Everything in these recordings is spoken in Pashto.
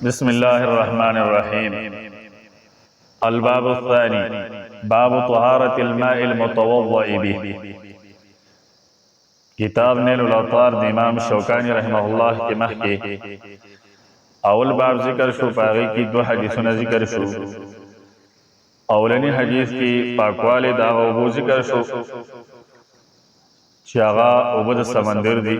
بسم الله الرحمن الرحيم. الباب الثاني باب طهارة الماء المتوضأ به. کتاب نیل الاوطار د امام شوکانی رحمه الله کی مخی اول باب ذکر شو، پاغی کی دو حدیثونه ذکر شو. اولنی حدیث کی پاکوالی دا اوبو ذکر شو چی آغا اوبو دا سمندر دی.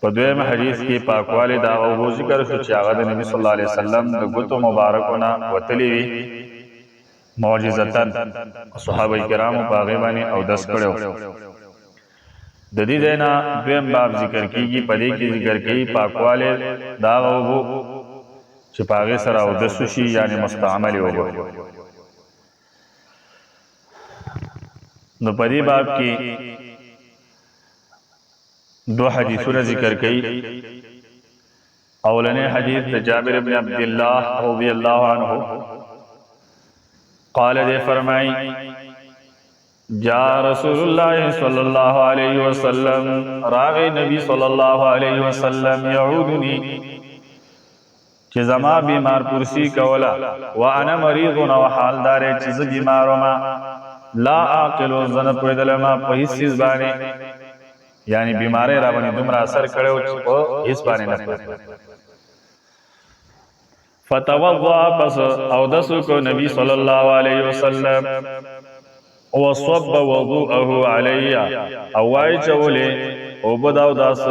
په دویم حدیث کې پاکوالی دا اوبو ذکر شو چې هغه د نبی صلی الله علیه وسلم د ګوتو مبارکونه وتلی وي معجزتاً، صحابه کرامو په هغې باندې اودس کړی و. د دې ځای نه دویم باب ذکر کېږي، په دې کې ذکر کوي پاکوالی دا اوبو چې په هغې سره اودس وشي، یعنې مستعملې اوبه. نو په دې باب کې دو حدیثونه ذکر کئی. اولنے حدیث جابر بن عبداللہ رضی اللہ عنہ قال دے فرمائی جا رسول اللہ صلی اللہ علیہ وسلم، راغی نبی صلی اللہ علیہ وسلم یعودنی چی زما بیمار پرسی کولا وانا مریضون و حال دارے چیز بیمارما لا آقلو زن پویدلما پہیس چیز بانے، یعنی بیماری را باندې دومره اثر کړو چې په هیڅ باندې نه پوهېږي. فتوضأ، پس اودس وکړو نبی صلی الله علیه وسلم، وصب وضوءه علی، او واچولې اوبه د اودس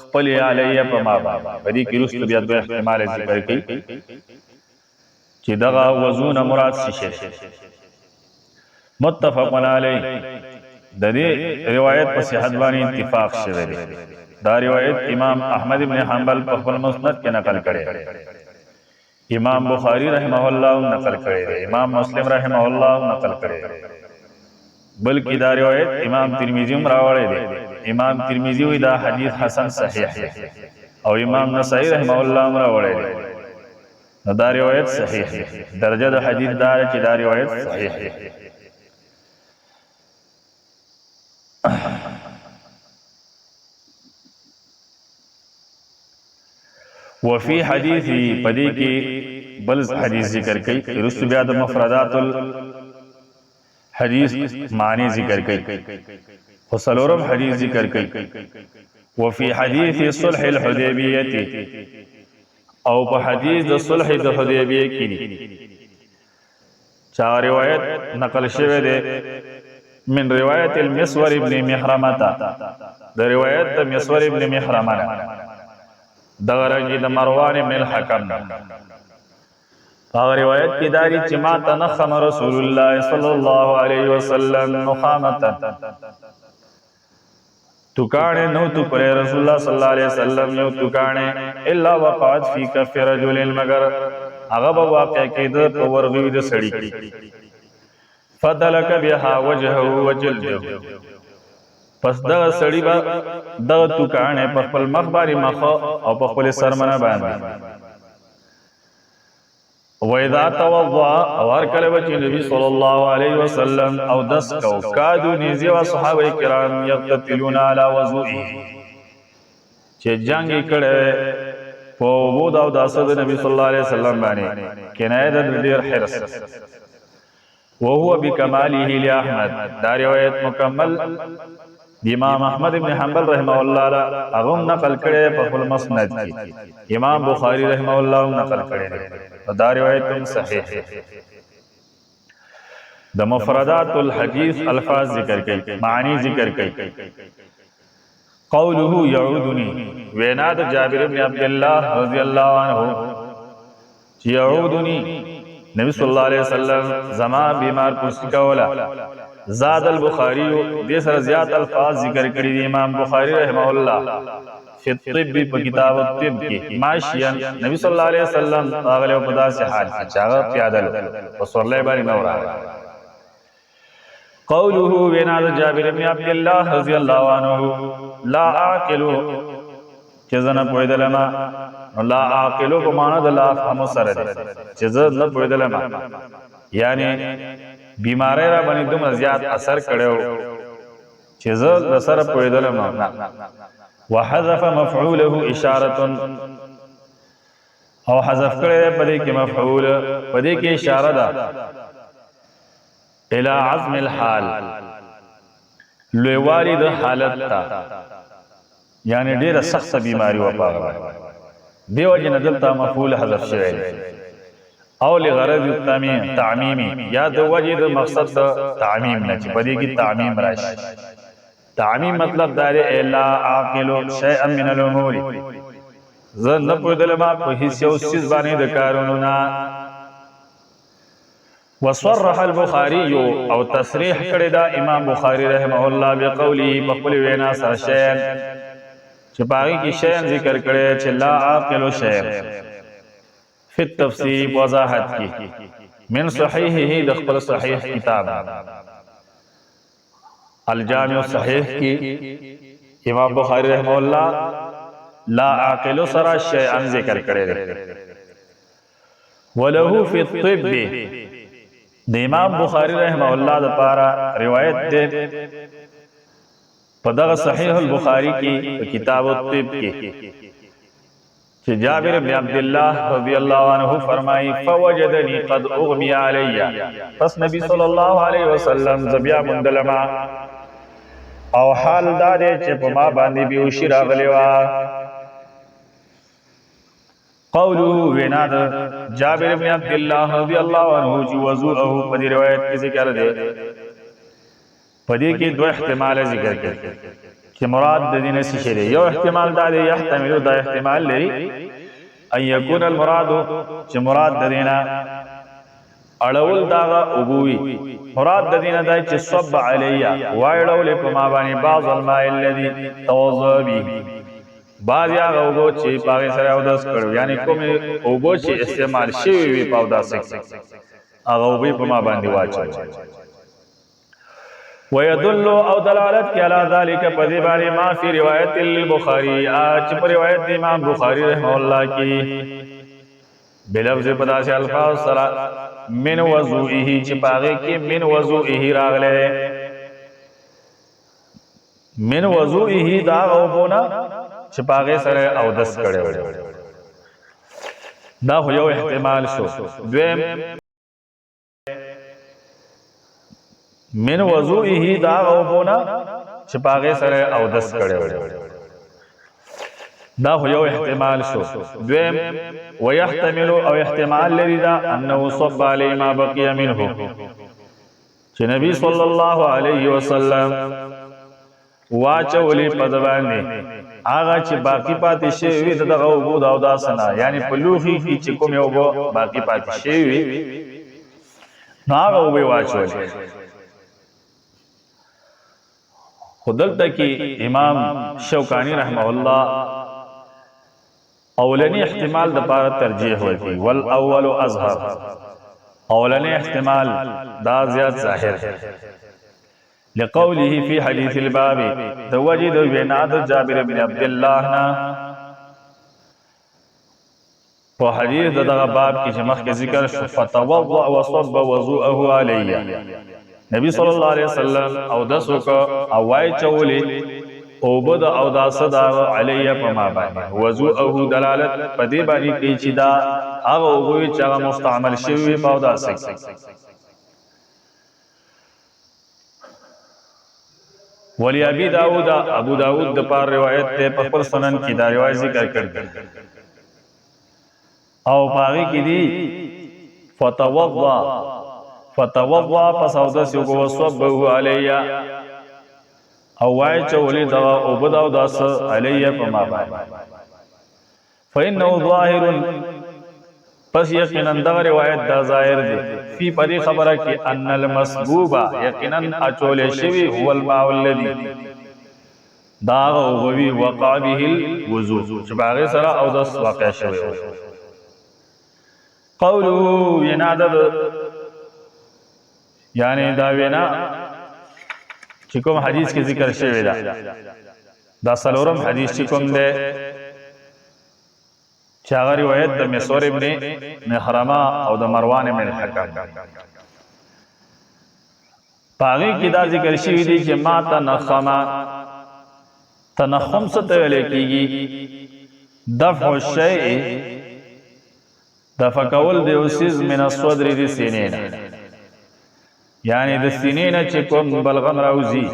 خپلې علیه په ما باندې. په دې کې وروسته بیا دوه احتمال ذکر کړي چې دغه وضو نه مراد څه شی. متفق علیه. د دې روایت په صحت باندې اتفاق شوی دی. دا روایت امام احمد ابن حنبل په خپل مسند کې نقل کړی، امام بخاری رحمه الله نقل کړی دی، امام مسلم رحمه الله نقل کړی دی، بلکې دا روایت امام ترمذی هم راوړی دی. امام ترمذی وی دا حدیث حسن صحیح دی، او امام نسائی رحمه الله هم راوړی دی. نو دا روایت صحیح دی. درجه د حدیث دا چې دا روایت صحیح دی. وفي حدیثی پدی کی بل حدیث ذکر کئی، رسو بیا د مفردات الحدیث معنی ذکر کئی، خسلورم حدیث ذکر کئی. وفي حدیث صلح الحدیبیتی، او په حدیث د صلح د حدیبیه کی دی چا روایت نقل شوه ده من روایت المسور ابن محرمتا، د روایت د مسور ابن محرمه دغرنگی د مروان ابن الحکم. هغه روایت کی داری چې ما تنخم رسول الله صلی الله علیه وسلم نخامتا، تکانے نو تو پر رسول الله صلی الله علیه وسلم یو تکانے الا وقعت فی کف رجل، مگر هغه به واقع کېده په ورغوي د سړي کې. فدلک بها وجهه وجلده، پس دغه سړي به دغه توکاڼې په خپل مخ باندې مخه او په خپل سرمنه باندې. واذا توضأ، او هر کله چې نبی صلی الله علیه وسلم اودس کو، کادو نيزي او صحابه کرام یقتلون علی وضوئه، چې جنگ کړه په وضو او داسه د نبی صلی الله علیه وسلم باندې کنایه د ډیر حرص. وهو بکماله لاحمد، دا روایت مکمل امام احمد ابن حنبل رحمه الله اغم نقل کړي په خپل مسند کې، امام بخاری رحمه الله نقل کړي. دا روایت هم صحیح ہے. د مفردات الحدیث الفاظ ذکر کړي، معنی ذکر کړي. قوله يعودني، وینا د جابر ابن عبدالله رضی الله عنه چې يعودني نبی صلی اللہ علیہ وسلم زما بیمار پرسی کولا. زاد البخاری دې سره زیات الفاظ ذکر کړي دي امام بخاری رحمه الله فی الطب په کتاب الطب کې. ماشیا نبی صلی الله علیه وسلم هغه په داسې حال کې چاغه پیادل وصلی باندې نور. قوله وینا جابر بن عبد الله رضی الله عنه لا عاقلو چې زنه پویدلما، لا عاقلو په معنا د لا فهم سره ده چې زه نه پویدلما، یعنی بیماری را باندې دومره زیات اثر کړو چې زه د سره پویدلما. وحذف مفعوله اشاره، او حذف کړی پدې کې مفعول پدې کې اشاره ده الى عزم الحال لویوالی د حالت تا یعنی ډیره سخت بیماری و پاغه دیو جن دلته مفعول حذف شوی او لغرض تعمیم یا د وجه د مقصد د تعمیم نه چې پدې کې تعمیم راشي تعمیم مطلب دا دی الا عاقل شیئا من الامور زه نه پوهېدل ما په هیڅ یو څیز باندې د کارونو نه وصرح البخاري او تصریح کړی دا امام بخاری رحمه الله بقوله په خپل وینا سره شیئا چې باغی کې شیئا ذکر کړی چې لا عاقل شیئا فی التفسیر وضاحت کی من صحیحه د خپل صحیح کتاب الجامع الصحیح کی امام بخاری رحمه الله لا عاقل سرا شیئا ذکر کړی وله فی الطب د امام بخاری رحمه الله د پارا روایت ده په دغه صحیح البخاری کې کتاب الطب کې چې جابر بن عبد الله رضی الله عنه فرمایي فوجدني قد اغمي علي پس نبی صلی الله علیه وسلم زبیا مندلما او حال دا دی چې په ما باندې بیوشي راغلی وا قوله ویناد جابر بن عبد الله رضی الله عنه جو وضوءه په روایت کې ذکر دی پدې کې دوه احتمال ذکر کړي چې مراد د دې نشي شری یو احتمال دا دی يحتمل دا احتمال لري ان يكون المراد چې مراد د دینه اړول دا اوبوي مراد د دینه دا چې صب علیا وایړول په ما باندې بعض الماء الذي توضا به بعض هغه اوبو چې پاغه سره او داس کړو یعنی کوم اوبو چې استعمال شوی وي په داس هغه اوبو په ما باندې واچو ويدل او دلالت على ذلك پدې باندې ما فی روایت البخاری چې په روایت امام بخاری رحمه الله کې بلفظ پداسه الفاظ سره من وضوئه چې پاغه کې من وضوئه راغله من وضوئه دا اوبونه چې پاغه سره او دس کړي دا خو یو احتمال شو دویم من وضوئه دا اوبونه چې پاغه سره او دس کړي دا خو یو احتمال شو دویم ويحتمل او احتمال لري دا انه صب علی ما بقي منه چې نبی صلی الله علیه وسلم واچولی پدوانی آغا چې باقی پاتې شوی دغه اوبو دا او داسنه یعنی په لوخي کې چې کوم یو باقی پاتې شوی نو هغه اوبو واچول خدلته کې امام شوکانی رحمه الله اولنی احتمال د پاره ترجیح ورکړي والاول اظهر اولنی احتمال دا زیات ظاهر لقوله في حديث الباب توجد بناد جابر بن عبد الله نا په حدیث دغه باب کې چې مخکې ذکر شو فتوضا وصب وضوءه عليه نبی صلی الله علیه وسلم او دسو کو او وای چولې او بد او داس دا علیه په ما باندې وضوءه دلالت پدې باندې کې چې دا هغه وګوي چې هغه مستعمل شوی په داسې ولی ابي داود ابو داود د پار روایت ته په خپل سنن کې دا روایت ذکر کړی او پاغي کې دي فتوضا پس او داس یو وصبه علیا او وای چولې دا او بدا او داس علیا په ما باندې فإنه ظاهر پس یقینا دا روایت دا ظاهر دی فی پدې خبره کې ان المسبوبه یقینا اچول شوی هو الماء الذي دا غوي وقع به الوضوء چې باغ سره او داس واقع شوی قوله ینادد یعنی دا وینا چې کوم حدیث کې ذکر شوی دا سلورم حدیث چې کوم ده چاغه روایت د مسور ابن محرمه او د مروان ابن الحکم پاغي کې دا ذکر شوی دی چې ما تنخم څه ته ویل کېږي دفع الشیء دفع کول د یو څیز من الصدر د سینې نه، یعنی د سینې نه چې کوم بلغم راوځي،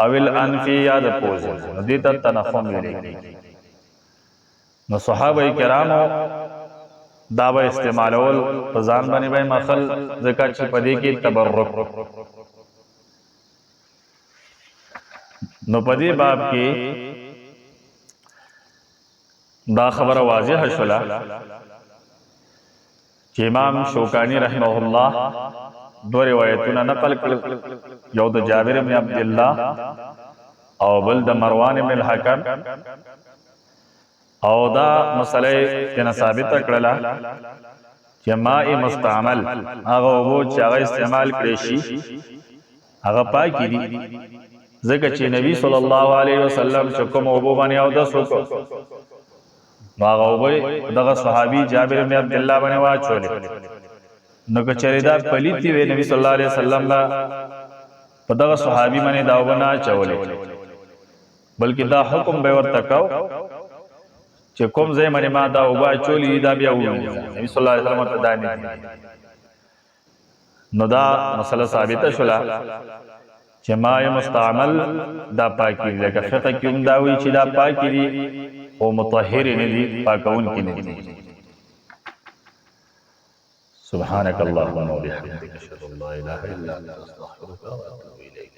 او الانف یا د پوزې، نو دې ته تنخم ویل کېږي. نو صحابه کرامو دا به استعمالول په ځان باندې به مخل، ځکه چې په دې کې تبرک. نو په دې باب کې دا خبره واضحه شوله چې امام شوکانی رحمه الله دو روایتونه نقل کړل، یو د جابر بن عبد الله او بل د مروان بن الحکم، او دا مسئله تینا ثابت کړله چې ماء مستعمل هغه اوبه چې هغه استعمال کړی شي هغه پاکي دي، ځکه چې نبی صلی الله علیه وسلم چې کوم اوبه باندې اودس وکړ نو هغه اوبه دغه صحابي جابر بن عبد الله باندې واچولې. نو که چېرې دا پلیتې وې نبی صلی الله علیه وسلم لا په دغه صحابي باندې دا اوبه نه اچولې، بلکې دا حکم به ورته کو چې کوم ځای باندې ما دا اوبه اچولې دا بیا ووینځه. نبی صلی الله علیه وسلم ورته دا نه دي. نو دا مسله ثابته شوله چې ماء مستعمل دا پاکی دي، لکه فقه کې هم دا وایي چې دا پاکی دي او مطهر نه دي، پاکونکي نه دي. سبحانك اللهم وبحمدك اشهد ان لا اله الا انت استغفرك واتوب اليك.